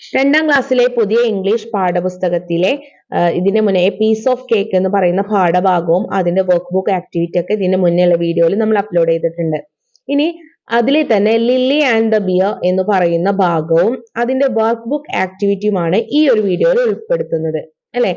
രണ്ടാം ക്ലാസ്സിലെ പുതിയ ഇംഗ്ലീഷ് പാഠപുസ്തകത്തിലെ ഇതിന് മുന്നേ പീസ് ഓഫ് കേക്ക് എന്ന് പറയുന്ന പാഠഭാഗവും അതിന്റെ വർക്ക് ബുക്ക് ആക്ടിവിറ്റി ഒക്കെ ഇതിന് മുന്നേയുള്ള വീഡിയോയിൽ നമ്മൾ അപ്ലോഡ് ചെയ്തിട്ടുണ്ട്. ഇനി അതിലെ തന്നെ ലില്ലി ആൻഡ് ദ ബിയർ എന്ന് പറയുന്ന ഭാഗവും അതിന്റെ വർക്ക് ബുക്ക് ആക്ടിവിറ്റിയുമാണ് ഈ ഒരു വീഡിയോയിൽ ഉൾപ്പെടുത്തുന്നത് അല്ലെ.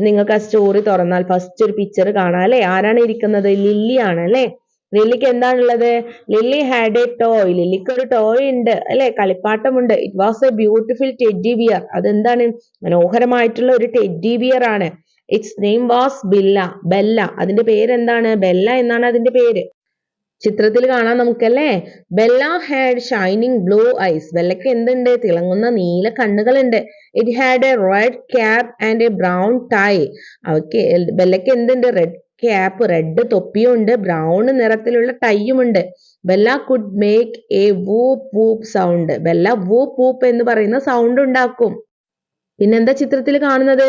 നിങ്ങൾക്ക് ആ സ്റ്റോറി തുറന്നാൽ ഫസ്റ്റ് ഒരു പിക്ചർ കാണാം അല്ലെ. ആരാണ് ഇരിക്കുന്നത്? ലില്ലി ആണ് അല്ലെ. ലില്ലിക്ക് എന്താണുള്ളത്? Lily had a toy. ലില്ലിക്ക് ഒരു ടോയ് ഉണ്ട് അല്ലെ, കളിപ്പാട്ടമുണ്ട്. It was a beautiful teddy bear. അതെന്താണ്? മനോഹരമായിട്ടുള്ള ഒരു ടെഡ്ഡി ബിയർ ആണ്. Its name was Bella. അതിന്റെ പേരെന്താണ്? ബെല്ല എന്നാണ് അതിന്റെ പേര്. ചിത്രത്തിൽ കാണാം നമുക്കല്ലേ. Bella had shining blue eyes. ബെല്ലയ്ക്ക് എന്തുണ്ട്? തിളങ്ങുന്ന നീല കണ്ണുകളുണ്ട്. It had a red cap and a brown tie. അവക്ക് ബെല്ലയ്ക്ക് എന്തുണ്ട്? റെഡ് ക്യാപ്പ്, റെഡ് തൊപ്പിയുണ്ട്, ബ്രൗൺ നിറത്തിലുള്ള ടൈയുമുണ്ട്. Bella could make a whoop whoop sound. Bella whoop whoop എന്ന് പറയുന്ന സൗണ്ട് ഉണ്ടാക്കും. പിന്നെന്താ ചിത്രത്തിൽ കാണുന്നത്?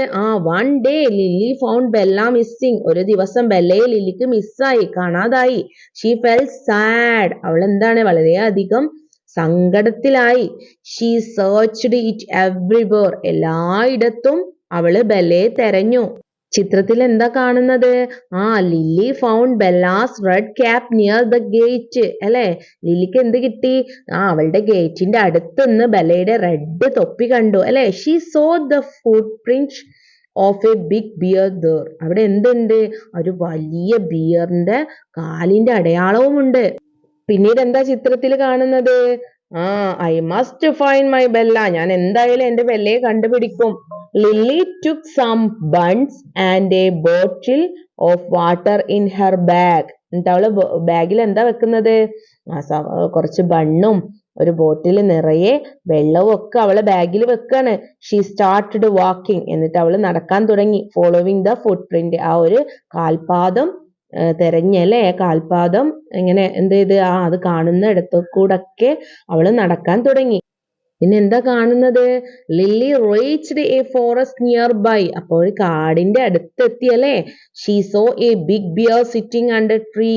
One day Lily found Bella missing. ഒരു ദിവസം ബെല്ലയെ ലില്ലിക്ക് മിസ്സായി, കാണാതായി. She felt sad. അവൾ എന്താണ്? വളരെയധികം സങ്കടത്തിലായി. She searched it everywhere. എല്ലായിടത്തും അവള് ബെല്ലയെ തെരഞ്ഞു. ചിത്രത്തിൽ എന്താ കാണുന്നത്? Lily found Bella's red cap near the gate അല്ലെ. ലില്ലിക്ക് എന്ത് കിട്ടി? അവളുടെ ഗേറ്റിന്റെ അടുത്തുനിന്ന് ബെല്ലയുടെ റെഡ് തൊപ്പി കണ്ടു അല്ലെ. She saw the footprint of a big bear there. അവിടെ എന്തുണ്ട്? ഒരു വലിയ ബിയറിന്റെ കാലിന്റെ അടയാളവുമുണ്ട്. പിന്നീട് എന്താ ചിത്രത്തിൽ കാണുന്നത്? I must find my Bella. ഞാൻ എന്തായാലും എന്റെ ബെല്ലയെ കണ്ടുപിടിക്കും. Lily took some buns and a bottle of water in her bag. എന്നിട്ട് അവള് ബാഗിൽ എന്താ വെക്കുന്നത്? കുറച്ച് ബണ്ണും ഒരു ബോട്ടിൽ നിറയെ വെള്ളവും ഒക്കെ അവളെ ബാഗിൽ വെക്കാണ്. She started walking. എന്നിട്ട് അവള് നടക്കാൻ തുടങ്ങി. Following the footprint. ആ ഒരു കാൽപാദം തെരഞ്ഞല്ലേ. കാൽപാദം എങ്ങനെ എന്ത് ചെയ്ത് അത് കാണുന്ന ഇടത്തു കൂടൊക്കെ അവള് നടക്കാൻ തുടങ്ങി. പിന്നെ എന്താ കാണുന്നത്? Lily reached a forest nearby. അപ്പോൾ ഒരു കാടിന്റെ അടുത്തെത്തി അല്ലെ. She saw a big bear sitting under tree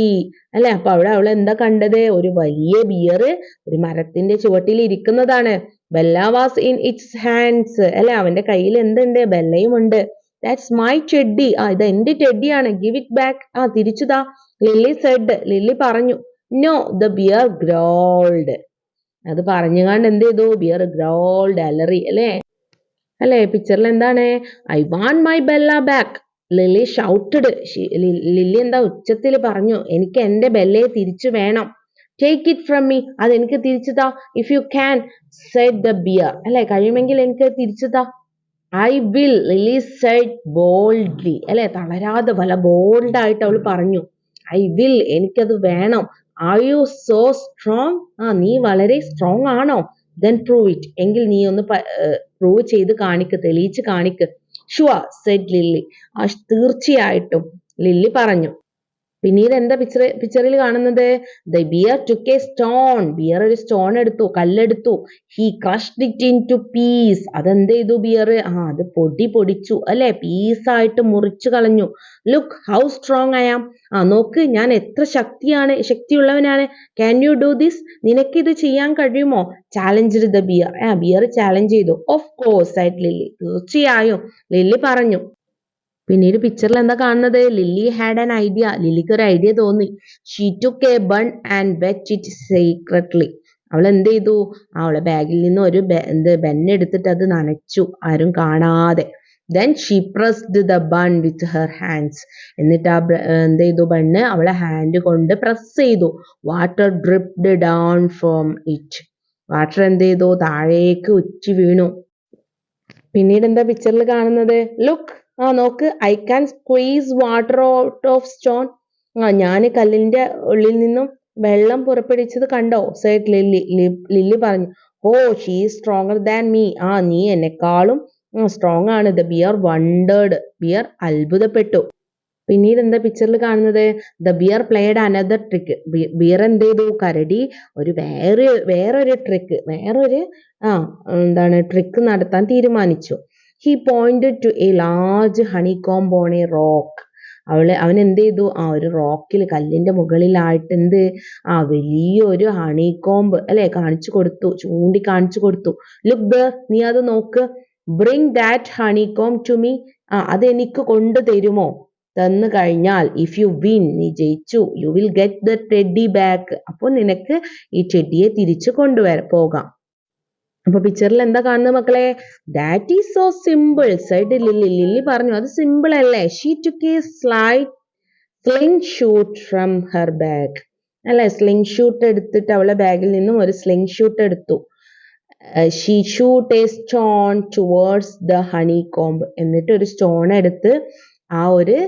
അല്ലെ. അപ്പൊ അവിടെ അവൾ എന്താ കണ്ടത്? ഒരു വലിയ ബിയർ ഒരു മരത്തിന്റെ ചുവട്ടിൽ ഇരിക്കുന്നതാണ്. Bella was in its hands അല്ലെ. അവന്റെ കയ്യിൽ എന്തുണ്ട്? ബെല്ലയും ഉണ്ട്. That's my teddy. ഇത് എന്റെ ടെഡ്ഡിയാണ്. Give it back. തിരിച്ചുതാ. Lily said. ലില്ലി പറഞ്ഞു. നോ. The bear growled. അത് പറഞ്ഞുകൊണ്ട് എന്ത് ചെയ്തു? ബിയർ ഗ്രോൾഡ്, അലറി അല്ലേ. പിക്ചറിൽ എന്താണ്? I want my Bella back. Lily shouted. Lily എന്താ ഉച്ചത്തിൽ പറഞ്ഞു? എനിക്ക് എന്റെ ബെല്ലയെ തിരിച്ചു വേണം. Take it from me. അതെനിക്ക് തിരിച്ചു താ. If you can said the bear അല്ലെ. കഴിയുമെങ്കിൽ എനിക്ക് തിരിച്ചു താ. I will. Lily said boldly അല്ലെ. തളരാതെ വല്ല ബോൾഡായിട്ട് അവൾ പറഞ്ഞു. I will. എനിക്കത് വേണം. Are you so strong? നീ വളരെ സ്ട്രോങ് ആണോ? Then prove it. എങ്കിൽ നീ ഒന്ന് പ്രൂവ് ചെയ്ത് കാണിക്ക്, തെളിയിച്ച് കാണിക്ക്. Sure said Lily. തീർച്ചയായിട്ടും ലില്ലി പറഞ്ഞു. പിന്നീട് എന്താ പിക്ചറിൽ കാണുന്നത്? The bear took a stone. Bear ഒരു സ്റ്റോൺ എടുത്തു, കല്ലെടുത്തു. He crushed it in two pieces. അതെന്ത് ചെയ്തു ബിയർ? അത് പൊടിച്ചു അല്ലെ. പീസായിട്ട് മുറിച്ചു കളഞ്ഞു. Look how strong I am. നോക്ക്, ഞാൻ എത്ര ശക്തിയുള്ളവനാണ്. Can you do this? നിനക്കിത് ചെയ്യാൻ കഴിയുമോ? Challenge the bear. Bear challenge ചെയ്തു. Of course said Lily. തീർച്ചയായും ലില്ലി പറഞ്ഞു. പിന്നീട് പിക്ചറിൽ എന്താ കാണുന്നത്? Lily had an idea. ലില്ലിക്ക് ഒരു ഐഡിയ തോന്നി. She took a bun and wet it secretly. അവൾ എന്ത് ചെയ്തു? അവളെ ബാഗിൽ നിന്ന് ഒരു ബെന്നെടുത്തിട്ട് അത് നനച്ചു, ആരും കാണാതെ. Then she pressed the bun with her hands. എന്നിട്ട് എന്ത് ചെയ്തു? ബണ്ണ് അവളെ ഹാൻഡ് കൊണ്ട് പ്രസ് ചെയ്തു. Water dripped down from it. Water എന്ത് ചെയ്തു? താഴേക്ക് ഉറ്റി വീണു. പിന്നീട് എന്താ പിക്ചറിൽ കാണുന്നത്? ലുക്ക്, നോക്ക്, I can squeeze water out of stone. ഞാൻ കല്ലിന്റെ ഉള്ളിൽ നിന്നും വെള്ളം പുറപ്പെടുവിച്ചത് കണ്ടോ? Said Lily. ലില്ലി പറഞ്ഞു. She is stronger than me. നീ എന്നെക്കാളും സ്ട്രോങ് ആണ്. The beer wondered. ബിയർ അത്ഭുതപ്പെട്ടു. പിന്നീട് എന്താ പിക്ചറിൽ കാണുന്നത്? The bear played another trick. Bear എന്ത് ചെയ്തു? കരടി വേറൊരു ട്രിക്ക് നടത്താൻ തീരുമാനിച്ചു. He pointed to a large honeycomb on a rock. അവൻ എന്ത് ചെയ്തു, ആ ഒരു റോക്കിൽ, കല്ലിന്റെ മുകളിലായിട്ട് വലിയൊരു ഹണി കോംബ് അല്ലെ കാണിച്ചു കൊടുത്തു, ചൂണ്ടി കാണിച്ചു കൊടുത്തു. ലുക്ക് ദർ, നീ അത് നോക്ക്. Bring that honeycomb to me, അതെനിക്ക് കൊണ്ടു തരുമോ? തന്നു കഴിഞ്ഞാൽ ഇഫ് യു വിൻ, നീ ജയിച്ചു, you will get the teddy back, അപ്പോൾ നിനക്ക് ഈ ടെഡിയെ തിരിച്ചു പോകാം. അപ്പൊ പിക്ചറിൽ എന്താ കാണുന്നത് മക്കളെ? That is so simple said Lily. Lily പറഞ്ഞു അത് സിമ്പിൾ അല്ലേ. She took a sling shoot from her bag, അല്ലെ, സ്ലിംഗ് ഷൂട്ട് എടുത്തിട്ട് അവളെ ബാഗിൽ നിന്നും ഒരു സ്ലിംഗ് ഷൂട്ട് എടുത്തു. She shoot a stone towards the honeycomb, എന്നിട്ട് ഒരു സ്റ്റോൺ എടുത്ത് ആ ഒരു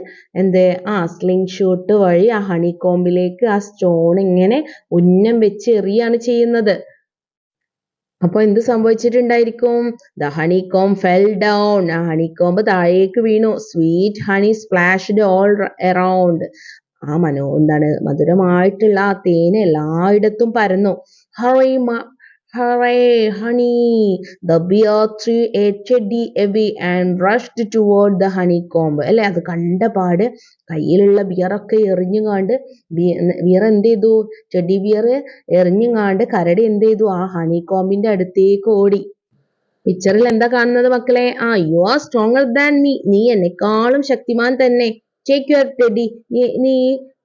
സ്ലിംഗ് ഷൂട്ട് വഴി ആ ഹണി കോംബിലേക്ക് ആ സ്റ്റോൺ ഇങ്ങനെ ഉന്നം വെച്ച് എറിയാണ് ചെയ്യുന്നത്. അപ്പൊ എന്ത് സംഭവിച്ചിട്ടുണ്ടായിരിക്കും? The honeycomb fell down, ആ ഹണി കോംബ് താഴേക്ക് വീണു. Sweet honey splashed all around, ആ മധുരമായിട്ടുള്ള ആ തേന് എല്ലായിടത്തും പരന്നു. Hooray, honey! The bear threw a teddy away and rushed toward the honeycomb. അല്ലെ, അത് കണ്ടപാട് കയ്യിലുള്ള ബിയറൊക്കെ എറിഞ്ഞുകാണ്ട് ബിയർ എന്ത് ചെയ്തു? ടെഡി ബിയർ എറിഞ്ഞുകാണ്ട് കരടി എന്ത് ചെയ്തു? ആ ഹണികോംബിന്റെ അടുത്തേക്ക് ഓടി. പിക്ചറിൽ എന്താ കാണുന്നത് മക്കളെ? You are stronger than me, നീ എന്നെക്കാളും ശക്തിമാൻ തന്നെ. ടേക്ക് യുവർ ടെഡി, നീ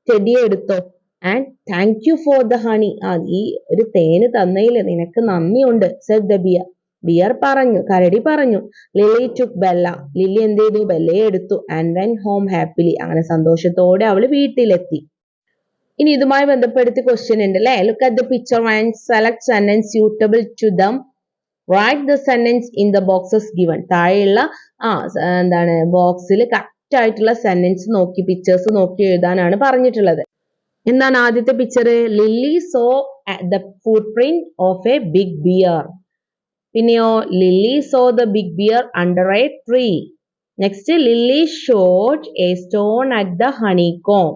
ടെഡിയെ എടുത്തോ. And thank you for the honey, ഈ ഒരു തേന് തന്നതിൽ നിനക്ക് നന്ദിയുണ്ട്. സെഡ് ദ ബിയർ, ബിയർ പറഞ്ഞു, കരടി പറഞ്ഞു. ലില്ലി ടുക്ക് ബെല്ല, ലില്ലി എന്ത് ചെയ്തു? ബെല്ലയെ എടുത്തു. ആൻഡ് വെന്റ് ഹോം ഹാപ്പിലി, അങ്ങനെ സന്തോഷത്തോടെ അവള് വീട്ടിലെത്തി. ഇനി ഇതുമായി ബന്ധപ്പെടുത്തി ക്വസ്റ്റ്യൻ ഉണ്ട് അല്ലെ. Look at the picture and select sentence suitable to them. Write the sentence in the boxes given. താഴെയുള്ള ബോക്സിൽ കറക്റ്റ് ആയിട്ടുള്ള സെന്റൻസ് നോക്കി, പിക്ചേഴ്സ് നോക്കി എഴുതാനാണ് പറഞ്ഞിട്ടുള്ളത്. എന്താണ് ആദ്യത്തെ picture? Lily saw the footprint of a big bear. പിന്നെയോ Lily saw the big bear under a tree. Next Lily shot a stone at the honeycomb.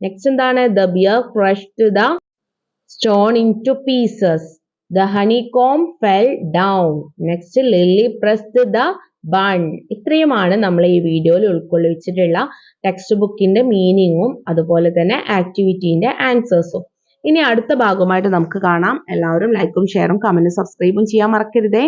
Next എന്താണ്? The bear crushed the stone in two pieces. The honeycomb fell down. Next Lily pressed the bun. ഇത്രയുമാണ് നമ്മൾ ഈ വീഡിയോയിൽ ഉൾക്കൊള്ളിച്ചിട്ടുള്ള text ബുക്കിന്റെ മീനിങ്ങും അതുപോലെ തന്നെ ആക്ടിവിറ്റീന്റെ ആൻസേഴ്സും. ഇനി അടുത്ത ഭാഗമായിട്ട് നമുക്ക് കാണാം. എല്ലാവരും ലൈക്കും ഷെയറും കമന്റും സബ്സ്ക്രൈബും ചെയ്യാൻ മറക്കരുതേ.